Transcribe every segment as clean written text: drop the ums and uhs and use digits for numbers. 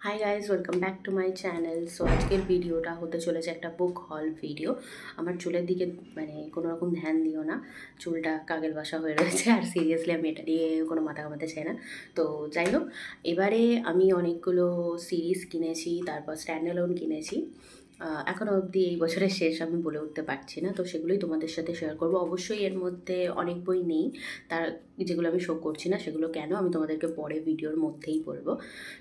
Hi guys, welcome back to my channel. So আজকের ভিডিওটা হতে চলেছে একটা বুক হল ভিডিও। আমার চুলের দিকে কোনো রকম ধ্যান দিও না, চুলটা কাগেল বাসা হয়ে রয়েছে। আর সিরিয়াসলি আমি এটা নিয়ে কোনো মাথা ঘামাতে চাই না। তো যাই হোক, এবারে আমি অনেকগুলো সিরিজ কিনেছি, তারপর স্ট্যান্ড অ্যালোন কিনেছি। এখনও অবধি এই বছরের শেষ আমি বলে উঠতে পারছি না, তো সেগুলোই তোমাদের সাথে শেয়ার করবো। অবশ্যই এর মধ্যে অনেক বই নেই, তার যেগুলো আমি শো করছি না সেগুলো কেন আমি তোমাদেরকে পরে ভিডিওর মধ্যেই বলবো।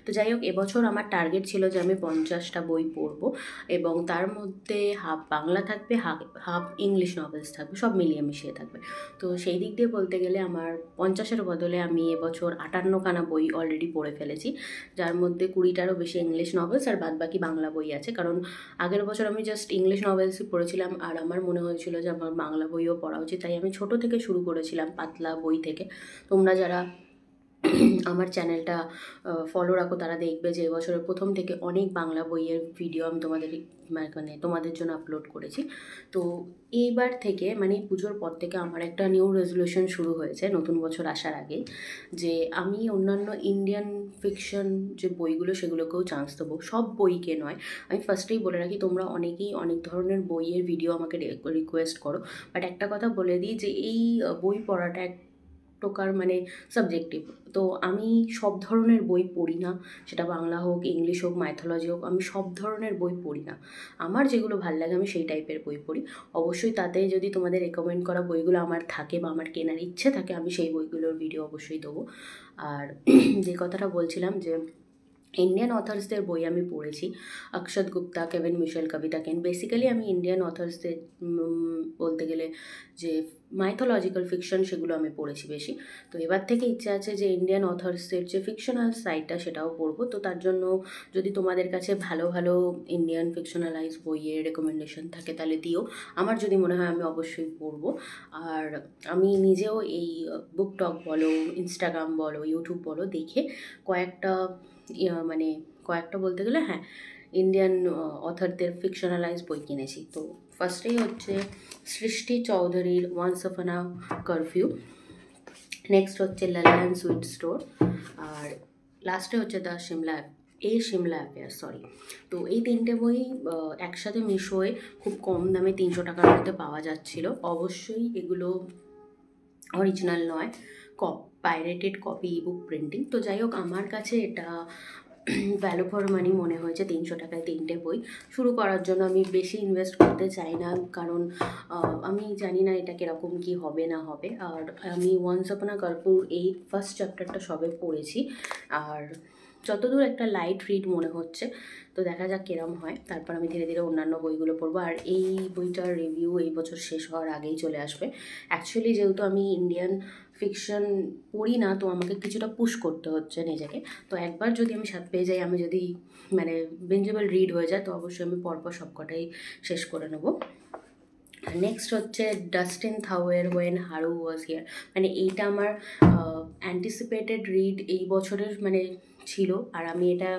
তো যাই হোক, এবছর আমার টার্গেট ছিল যে আমি 50টা বই পড়বো, এবং তার মধ্যে হাফ বাংলা থাকবে, হাফ ইংলিশ নভেলস থাকবে, সব মিলিয়ে মিশিয়ে থাকবে। তো সেই দিক দিয়ে বলতে গেলে আমার 50-এর বদলে আমি এবছর 58খানা বই অলরেডি পড়ে ফেলেছি, যার মধ্যে 20টারও বেশি ইংলিশ নভেলস আর বাদ বাকি বাংলা বই আছে। কারণ আগের বছর আমি জাস্ট ইংলিশ নভেলসই পড়েছিলাম, আর আমার মনে হয়েছিল যে আমার বাংলা বইও পড়া উচিত, তাই আমি ছোট থেকে শুরু করেছিলাম পাতলা বই থেকে। তোমরা যারা আমার চ্যানেলটা ফলো রাখো তারা দেখবে যে এবছরের প্রথম থেকে অনেক বাংলা বইয়ের ভিডিও আমি তোমাদের জন্য আপলোড করেছি। তো এইবার থেকে পুজোর পর থেকে আমার একটা নিউ রেজলিউশন শুরু হয়েছে নতুন বছর আসার আগে, যে আমি অন্যান্য ইন্ডিয়ান ফিকশন যে বইগুলো সেগুলোকেও চান্স দেবো, সব বইকে নয়। আমি ফার্স্টেই বলে রাখি, তোমরা অনেকেই অনেক ধরনের বইয়ের ভিডিও আমাকে রিকোয়েস্ট করো, বাট একটা কথা বলে দিই যে এই বই পড়াটা প্রকার সাবজেক্টিভ। তো আমি সব ধরনের বই পড়ি না, সেটা বাংলা হোক, ইংলিশ হোক, মাইথোলজি হোক, আমি সব ধরনের বই পড়ি না। আমার যেগুলো ভালো লাগে আমি সেই টাইপের বই পড়ি। অবশ্যই তাতে যদি তোমাদের রেকমেন্ড করা বইগুলো আমার থাকে বা আমার কেনার ইচ্ছে থাকে, আমি সেই বইগুলোর ভিডিও অবশ্যই দেবো। আর যে কথাটা বলছিলাম, যে ইন্ডিয়ান অথার্সদের বই আমি পড়েছি, অক্ষত গুপ্তা, কেভিন মিশেল, কবিতা কেন। বেসিক্যালি আমি ইন্ডিয়ান অথার্সদের বলতে গেলে যে মাইথোলজিক্যাল ফিকশন সেগুলো আমি পড়েছি বেশি। তো এবার থেকে ইচ্ছে আছে যে ইন্ডিয়ান অথার্সদের যে ফিকশনাল সাইডটা সেটাও পড়বো। তো তার জন্য যদি তোমাদের কাছে ভালো ভালো ইন্ডিয়ান ফিকশনালাইজ বইয়ের রেকমেন্ডেশন থাকে তাহলে দিও, আমার যদি মনে হয় আমি অবশ্যই পড়বো। আর আমি নিজেও এই বুকটক বলো, ইনস্টাগ্রাম বলো, ইউটিউব বলো দেখে কয়েকটা কয়েকটা বলতে গেলে হ্যাঁ, ইন্ডিয়ান অথারদের ফিকশনালাইজ বই কিনেছি। তো ফার্স্টেই হচ্ছে সৃষ্টি চৌধুরীর once of a curfew, next হচ্ছে লালন সুইট স্টোর, আর লাস্টে হচ্ছে দ্য সিমলা অ্যাফেয়ার, সরি। তো এই তিনটে বই একসাথে মিশোয় খুব কম দামে 300 টাকার মধ্যে পাওয়া যাচ্ছিল। অবশ্যই এগুলো অরিজিনাল নয়, পাইরেটেড কপি, ইবুক প্রিন্টিং। তো যাই হোক, আমার কাছে এটা ভ্যালু ফর মানি মনে হয়েছে। 300 টাকায় তিনটে বই শুরু করার জন্য আমি বেশি ইনভেস্ট করতে চাই না, কারণ আমি জানি না এটা কীরকম কী হবে না হবে। আর আমি ওয়ান্স আপন আ কারফিউ এই ফার্স্ট চ্যাপ্টারটা সবে পড়েছি, আর যতদূর একটা লাইট রিড মনে হচ্ছে। তো দেখা যাক কিরম হয়, তারপর আমি ধীরে ধীরে অন্যান্য বইগুলো পড়বো। আর এই বইটার রিভিউ এই বছর শেষ হওয়ার আগেই চলে আসবে। অ্যাকচুয়ালি যেহেতু আমি ইন্ডিয়ান ফিকশন পড়ি না, তো আমাকে কিছুটা পুশ করতে হচ্ছে নিজেকে। তো একবার যদি আমি স্বাদ পেয়ে যাই, আমি যদি বিঞ্জেবল রিড হয়ে যায়, তো অবশ্যই আমি পরপর সবকটাই শেষ করে নেবো। নেক্সট হচ্ছে ডাস্টিন থাওয়ের ওয়েন হারু ওয়াজ হিয়ার। এইটা আমার অ্যান্টিসিপেটেড রিড এই বছরের ছিল, আর আমি এটা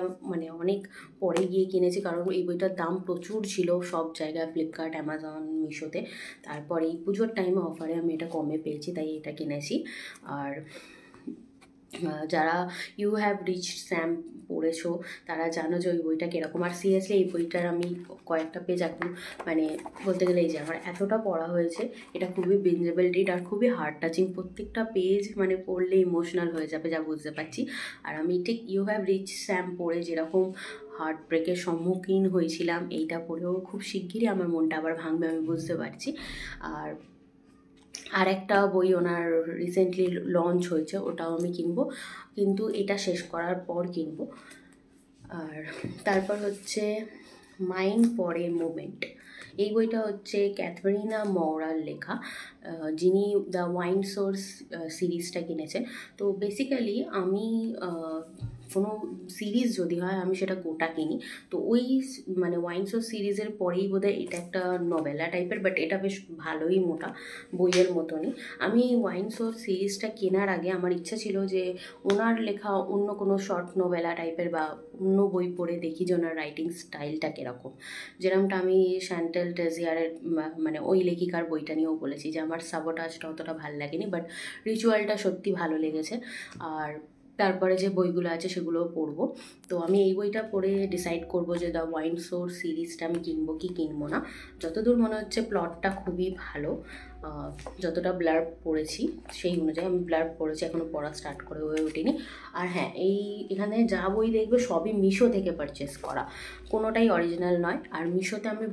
অনেক পরে গিয়ে কিনেছি, কারণ এই বইটার দাম প্রচুর ছিল সব জায়গায়, ফ্লিপকার্ট, অ্যামাজন, মিশোতে। তারপর এই পুজোর টাইমে অফারে আমি এটা কমে পেয়েছি, তাই এটা কিনেছি। আর যারা ইউ হ্যাভ রিচ স্যাম পড়েছো তারা জানো যে ওই বইটা কীরকম। আর সিরিয়াসলি এই বইটার আমি কয়েকটা পেজ এখন বলতে গেলে এই যে আমার এতটা পড়া হয়েছে, এটা খুবই বিঞ্জেবল রিড আর খুবই হার্ট টাচিং। প্রত্যেকটা পেজ পড়লে ইমোশনাল হয়ে যাবে, যা বুঝতে পারছি। আর আমি ঠিক ইউ হ্যাভ রিচ স্যাম পড়ে যেরকম হার্ট ব্রেকের সম্মুখীন হয়েছিলাম, এইটা পড়েও খুব শিগগিরই আমার মনটা আবার ভাঙবে, আমি বুঝতে পারছি। আর একটা বই ওনার রিসেন্টলি লঞ্চ হয়েছে, ওটাও আমি কিনবো, কিন্তু এটা শেষ করার পর কিনবো। আর তারপর হচ্ছে মাইন্ড ফর এ মোমেন্ট, এই বইটা হচ্ছে ক্যাথরিনা মৌরার লেখা, যিনি দ্য ওয়াইন সোর্স সিরিজটা কিনেছেন। তো বেসিক্যালি আমি কোনো সিরিজ যদি হয় আমি সেটা গোটা কিনি। তো ওই ওয়াইন সোর্স সিরিজের পরেই বোধহয় এটা একটা নভেলা টাইপের, বাট এটা বেশ ভালোই মোটা, বইয়ের মতনই। আমি ওয়াইন সোর্স সিরিজটা কেনার আগে আমার ইচ্ছা ছিল যে ওনার লেখা অন্য কোনো শর্ট নোভেলা টাইপের বা অন্য বই পড়ে দেখি যে ওনার রাইটিং স্টাইলটা কীরকম। যেরকমটা আমি শ্যান্টেল ডেজিয়ারের ওই লেখিকার বইটা নিয়েও বলেছি যে আমার সাবোটাজটা অতটা ভালো লাগেনি, বাট রিচুয়ালটা সত্যি ভালো লেগেছে। আর তারপরে যে বইগুলো আছে সেগুলোও পড়বো। তো আমি এই বইটা পড়ে ডিসাইড করব যে দ্য ওয়াইন সোর্স সিরিজটা আমি কিনবো কি কিনবো না। যতদূর মনে হচ্ছে প্লটটা খুবই ভালো, যতটা ব্লার্ব পড়েছি সেই অনুযায়ী আমি ব্লার্ব পড়েছি, এখনও পড়া স্টার্ট করে হয়ে ওঠেনি। আর হ্যাঁ, এখানে যা বই দেখবে সবই মিশো থেকে পারচেস করা, কোনোটাই অরিজিনাল নয়। আর মিশোতে আমি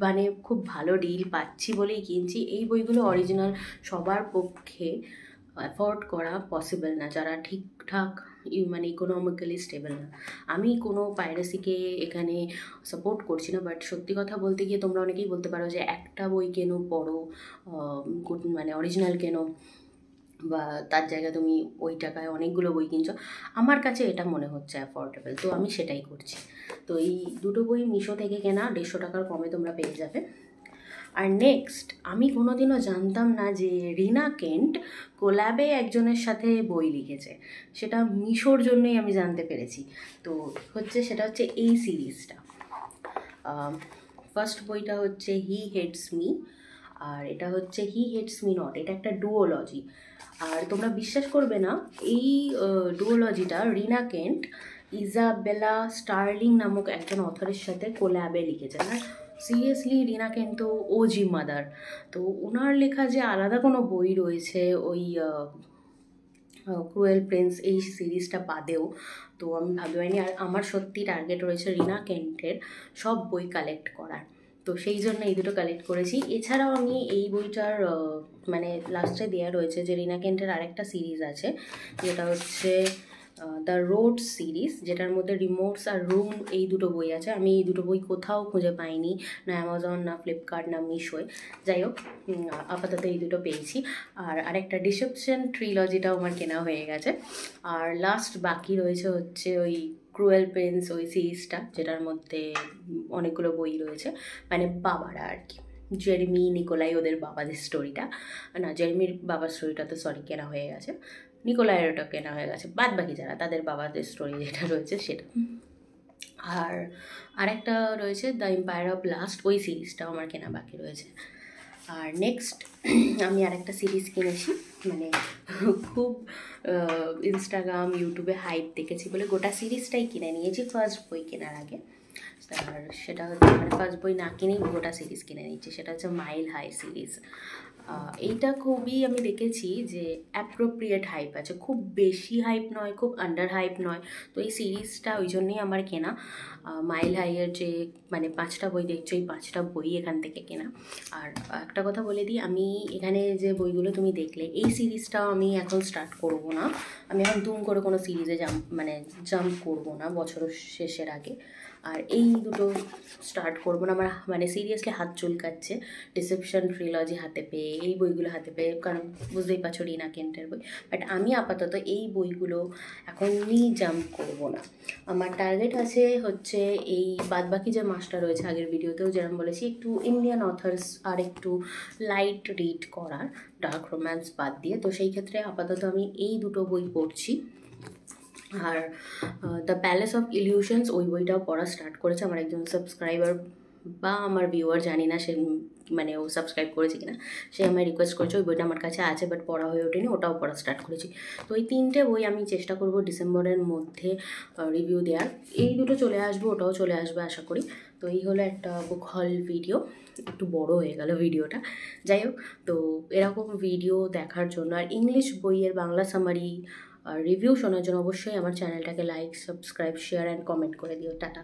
মানে খুব ভালো ডিল পাচ্ছি বলেই কিনছি। এই বইগুলো অরিজিনাল সবার পক্ষে অ্যাফোর্ড করা পসিবল না, যারা ঠিকঠাক মানে ইকোনমিক্যালি স্টেবল না। আমি কোনো পাইরেসিকে এখানে সাপোর্ট করছি না, বাট সত্যি কথা বলতে গিয়ে তোমরা অনেকেই বলতে পারো যে একটা বই কেনো পড়ো, মানে অরিজিনাল কেনো, বা তার জায়গায় তুমি ওই টাকায় অনেকগুলো বই কিনছো। আমার কাছে এটা মনে হচ্ছে অ্যাফোর্ডেবল, তো আমি সেটাই করছি। তো এই দুটো বই মিশো থেকে কেনা, 150 টাকার কমে তোমরা পেয়ে যাবে। আর নেক্সট, আমি কোনোদিনও জানতাম না যে রিনা কেন্ট কোল্যাবে একজনের সাথে বই লিখেছে, সেটা মিশোর জন্যই আমি জানতে পেরেছি। তো সেটা হচ্ছে এই সিরিজটা। ফার্স্ট বইটা হচ্ছে হি হেটস মি, আর এটা হচ্ছে হি হেটস মি নট। এটা একটা ডুওলজি। আর তোমরা বিশ্বাস করবে না, এই ডুওলজিটা রিনা কেন্ট ইজাবেলা স্টার্লিং নামক একজন অথরের সাথে কোল্যাবে লিখেছেন। আর সিরিয়াসলি রিনা কেন্ট তো ওজি মাদার, তো ওনার লেখা যে আলাদা কোনো বই রয়েছে ওই ক্রুয়েল প্রিন্স এই সিরিজটা বাদেও, তো আমি ভাবতে পারিনি। আর আমার সত্যি টার্গেট রয়েছে রিনা কেন্টের সব বই কালেক্ট করার, তো সেই জন্য এই দুটো কালেক্ট করেছি। এছাড়াও আমি এই বইটার মানে লাস্টে দেওয়া রয়েছে যে রিনা কেন্টের আরেকটা সিরিজ আছে, যেটা হচ্ছে দ্য রোড সিরিজ, যেটার মধ্যে রিমোটস আর রুম এই দুটো বই আছে। আমি এই দুটো বই কোথাও খুঁজে পাইনি, না অ্যামাজন, না ফ্লিপকার্ট, না মিশোয়। যাই হোক, আপাতত এই দুটো পেয়েছি। আর আরেকটা ডিসেপশন ট্রিলজিটাও আমার কেনা হয়ে গেছে। আর লাস্ট বাকি রয়েছে হচ্ছে ওই ক্রুয়েল প্রিন্স ওই সিরিজটা, যেটার মধ্যে অনেকগুলো বই রয়েছে, মানে বাবারা আর কি, জেরেমি নিকোলাই ওদের বাবাদের স্টোরিটা, না জেরেমির বাবার স্টোরিটা তো সরি কেনা হয়ে গেছে, নিকোলাইয়ের ওটা কেনা হয়ে গেছে, বাদ বাকি যারা তাদের বাবাদের স্টোরি যেটা রয়েছে সেটা। আর আরেকটা রয়েছে দ্য এম্পায়ার অফ লাস্ট, ওই সিরিজটাও আমার কেনা বাকি রয়েছে। আর নেক্সট আমি আরেকটা সিরিজ কিনেছি, মানে খুব ইনস্টাগ্রাম ইউটিউবে হাইপ দেখেছি বলে গোটা সিরিজটাই কিনে নিয়েছি ফার্স্ট বই কেনার আগে। আর সেটা হচ্ছে মানে ফার্স্ট বই না কিনেই গোটা সিরিজ কিনে নিয়েছি, সেটা হচ্ছে মাইল হাই সিরিজ। এইটা খুবই আমি দেখেছি যে অ্যাপ্রোপ্রিয়েট হাইপ আছে, খুব বেশি হাইপ নয়, খুব আন্ডার হাইপ নয়। তো এই সিরিজটা ওই জন্যই আমার কেনা। মাইল হাইয়ের যে মানে 5টা বই দেখছো, এই 5টা বই এখান থেকে কেনা। আর একটা কথা বলে দিই, আমি এখানে যে বইগুলো তুমি দেখলে এই সিরিজটাও আমি এখন স্টার্ট করব না, আমি এখন দুম করে কোনো সিরিজে জাম্প করবো না বছর শেষের আগে। আর এই দুটো স্টার্ট করবো না, আমার মানে সিরিয়াসলি হাত চুলকাচ্ছে ডিসেপশন ট্রিলজি হাতে পেয়ে, এই বইগুলো হাতে পেয়ে, কারণ বুঝতেই পারছো রিনা কেন্টের বই। বাট আমি আপাতত এই বইগুলো এখনই জাম্প করবো না। আমার টার্গেট আছে হচ্ছে এই বাদবাকি যে মাসটা রয়েছে, আগের ভিডিওতেও যেরকম বলেছি, একটু ইন্ডিয়ান অথার্স আর একটু লাইট রিড করার, ডার্ক রোম্যান্স বাদ দিয়ে। তো সেই ক্ষেত্রে আপাতত আমি এই দুটো বই পড়ছি। আর দ্য প্যালেস অফ ইলিউশনস ওই বইটাও পড়া স্টার্ট করেছে আমার একজন সাবস্ক্রাইবার বা আমার ভিউয়ার, জানি না সে মানে ও সাবস্ক্রাইব করেছে কিনা, সে আমায় রিকোয়েস্ট করেছে। ওই বইটা আমার কাছে আছে বাট পড়া হয়ে ওঠেনি, ওটাও পড়া স্টার্ট করেছি। তো এই 3টে বই আমি চেষ্টা করব ডিসেম্বরের মধ্যে রিভিউ দেওয়ার। এই দুটো চলে আসবে, ওটাও চলে আসবে আশা করি। তো এই হলো একটা বুক হল ভিডিও, একটু বড় হয়ে গেল ভিডিওটা। যাই হোক, তো এরকম ভিডিও দেখার জন্য আর ইংলিশ বইয়ের বাংলা সামারি রিভিউ শোনার জন্য অবশ্যই আমার চ্যানেলটাকে like, subscribe, share and comment করে দিও। টাটা।